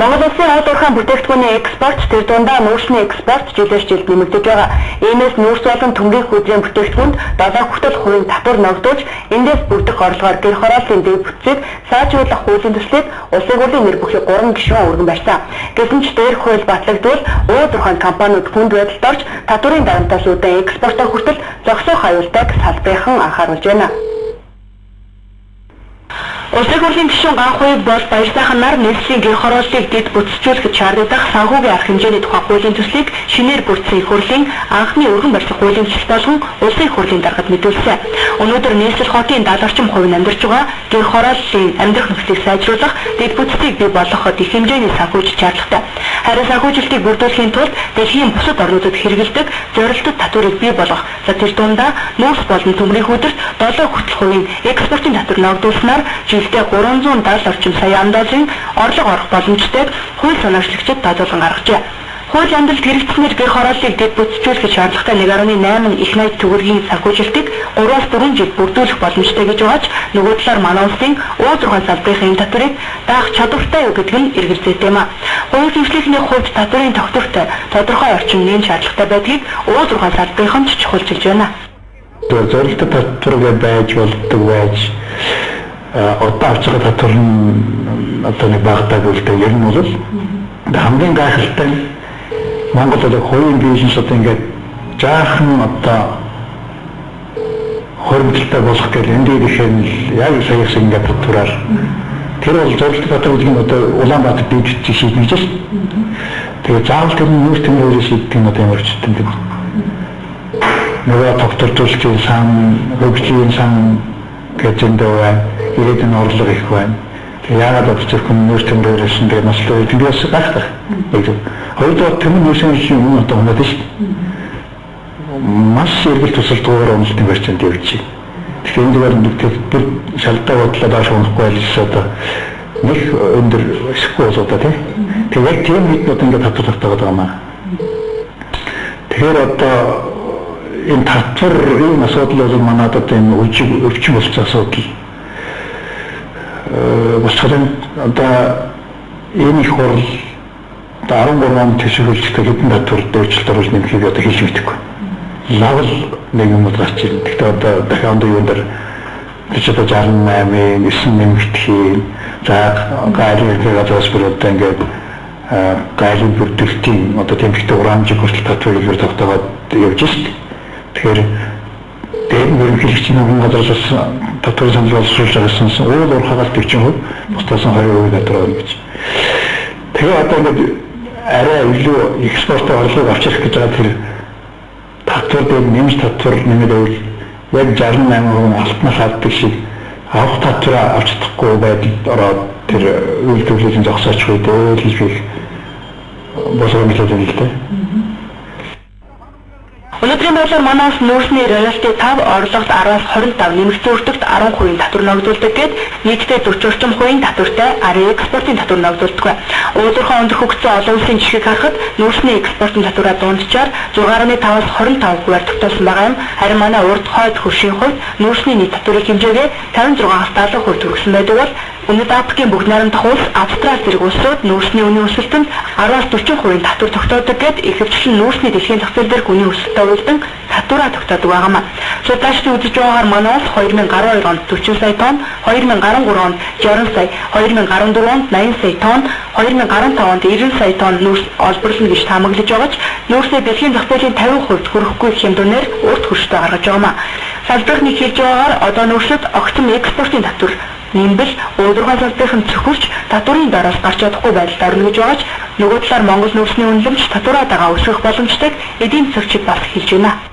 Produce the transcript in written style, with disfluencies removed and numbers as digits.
Монгол улсын ад уурхайн бүтээгдэхүүний экспорт тэр дундаа нүүрсний экспорт жилээс жилд нэмэгдэж байгаа. Иймээс нүүрс болон төмрийн хүзрийн бүтээгдэхүүнд 7% татвар ногдуулж, эндээс бүрдэх орлогоор гэр хорооллын дэв бүтцийг сайжруулах хуулийн төслийг улсын хурлын нэр бүхий 3 гишүүн өргөн барьсан. Гэсэн ч дээрх хууль батлагдвал ууд уурхайн компаниуд хүнд байдалд орж татварын дарамтаас үүдэн экспортоор хүртэл зогсоох аюултайг салбарынхан анхааруулж байна. Улсын хурлын гишүүн Ганхуйг бол баяр сайхан нар нийслэлийн гэр хорооллыг дэд бүтцжүүлэхэд шаардлагатай санхүүгийн арга хэмжээний тухай хуулийн төслийг шинээр бүрдсэн их хурлын анхны өргөн барьсан хуулийн төсөл болгон улсын хурлын даргад мэдүүлсэн. Өнөөдөр нийслэл хотын 70 орчим хувь амьдарч байгаа гэр хорооллын амьдрах нөхцөлийг сайжруулах, дэд бүтцийг бий болгоход их хэмжээний санхүүжилт шаардлагатай. Харин санхүүжилтийг бүрдүүлэхийн тулд дэлхийн бусад орнуудад хэрэгэлдэг зорилттой татварыг бий болгох, тэр дундаа нүүрс болон төмрийн хүдэрт 7% экспортын татвар ногдуулснаар жилдээ 370 орчим сая ам.долларын орлого орох боломжтойг хууль санаачлагчид тооцоолон гаргажээ. Хууль амьдралд хэрэгжснээр гэр хорооллыг дэд бүтцжүүлэхэд шаардлагатай 1.8 их найд төгрөгийн санхүүжилтийг 3-4 жил бүрдүүлэх боломжтой гэж байгаач нөгөө талаар манай улсын ууд уурхайн салбарын энэ татварыг даах чадвартай юу гэдэг нь эргэлзээтэй юм а. Хууль зүйчлэхний хувьд татварын тогтворт тодорхой орчин нэм шаардлагатай байдгийг ууд уурхайн салбарын ч чухалчилж байна. Зорилттой татвар байж болдог байж одоо авч байгаа татвар нь одоо нэг багтааг үлдээ ер нь бол хамгийн гайхалтай Монголд хувийн бизнес одоо ингээд жаахан одоо хөрөнгөлтэй болох гэх эндээ ихэн яг саяхан ингээд татвараар тэр бол зорилттой татвар гэдэг нь одоо Улаанбаатар дэвжиж шийдэж шээ. Тэгээ заавал тэр нүүрс тэмрээрээ шийдэх юм одоо ямар ч юм тийм. Нөгөө тогтворжуулалтын сан, хөгжлийн сан гэжэндээ ирээдүйн орлого их байна. Тэгээ яагаад одоо зөвхөн нүүрс тэмрээрээс нь тэгээ наслуу тэндээс гахтах. Хоёрдугаар төмөн нүүрсийн юм одоо хоноод шүү. Маш сэргэл тусалдгуугаар онолтын барьцаанд явж байна. Тэгэхээр энэ дээр нэг бүр шалдаа бодлоо дааш унахгүй байлс одоо нэг өндөр эсэхгүй болоо да тийм. Тэгээ яг тийм хэднүүд ингээд татвар тавтаагаад байгаа маа. Тэгэхээр одоо энэ татварын асуудал бол манайд одоо энэ өвчин болсон асуудал. Босхорын одоо энэ их хурл 13 он төсөөлөлтөд хэдэн татвар дэвшилт оруулж нэмэхийг одоо хийж мэдэхгүй. Лавл нэг юм гарч ирнэ. Гэхдээ одоо дахиад юун дээр одоо 68-ийн 9 нэмэгдэхийн за гайрын газраас бүр одоо ингээд гайрын бүрдэлтийн одоо тэмдэгтэй урамжиг хүртэл татварыг тогтоогоод явж шít. Тэгэхээр дээр нь ерөнхийлөгчийн нэгэн газраас татварын санал боловсруулж байгаасан уул уурхагаар 40%, бусдаас нь 20% татвар авах гэж. Тэгээ одоо ингээд арай илүү экспортын орлого авчрах гэж байгаа тэр татвар дээр нэмж татвар нэмээд байвал яг 68% алтнаас авдаг шиг авах татвараа авч чадахгүй байдалд ороод тэр үйлдвэрлэлийн зогсооч үедээ л их босгомжлоод байна л дээ. Өнөөдрийн байдлаар манай улс нүүрсний роялти 5 орлогот 10-аас 25 нэмэгдсэн үрдэгт 10% татвар ногдуулдаг гээд нийтдээ 40 орчим хувийн татвартай арын экспортын татвар ногдуулдаг. Уулуурхайн өндөр хөгжсөн олон улсын жишгийг харахад нүүрсний экспортын татвараа дунджаар 6.5-аас 25%-аар тогтоосон байгаа юм. Харин манай урд хойд хөршийн хувьд нүүрсний нийт татварын хэмжээгээ 56-аас 70% хүргэсэн байдаг бол Өмнөд Африкийн бүгд найрамдах улс Австрали зэрэг улсууд нүүрсний үнийн өсөлтөнд 10-аас 40% татвар тогтоодог гээд ихэвчлэн нүүрсний дэлхийн зах зээл дээр үнийн өсөлтөд уялдан татвараа тогтоодог байгаамаа. Судлаачдын үзэж байгаагаар манай улс 2012 онд 40 сая тонн, 2013 онд 60 сая, 2014 онд 80 сая тонн, 2015 онд 90 сая тонн нүүрс олборлоно гэж таамаглаж байгаач нүүрсээ дэлхийн зах зээлийн 50% хүрэхгүй хэмжээгээр урт хүрштэй гаргаж байгаамаа. Салбарны хэлж байгаагаар одоо нүүрсэд огцом экспортын татвар нэмбэл уулуурхайн салбарын цөхөрч татварын дараас гарч чадахгүй байдалд орно гэж байгаач нөгөө талаар Монгол нүүрсний үнэлэмж татвараа дагаа өсгөх боломжтойг эдийн засагчид бас хэлж байна.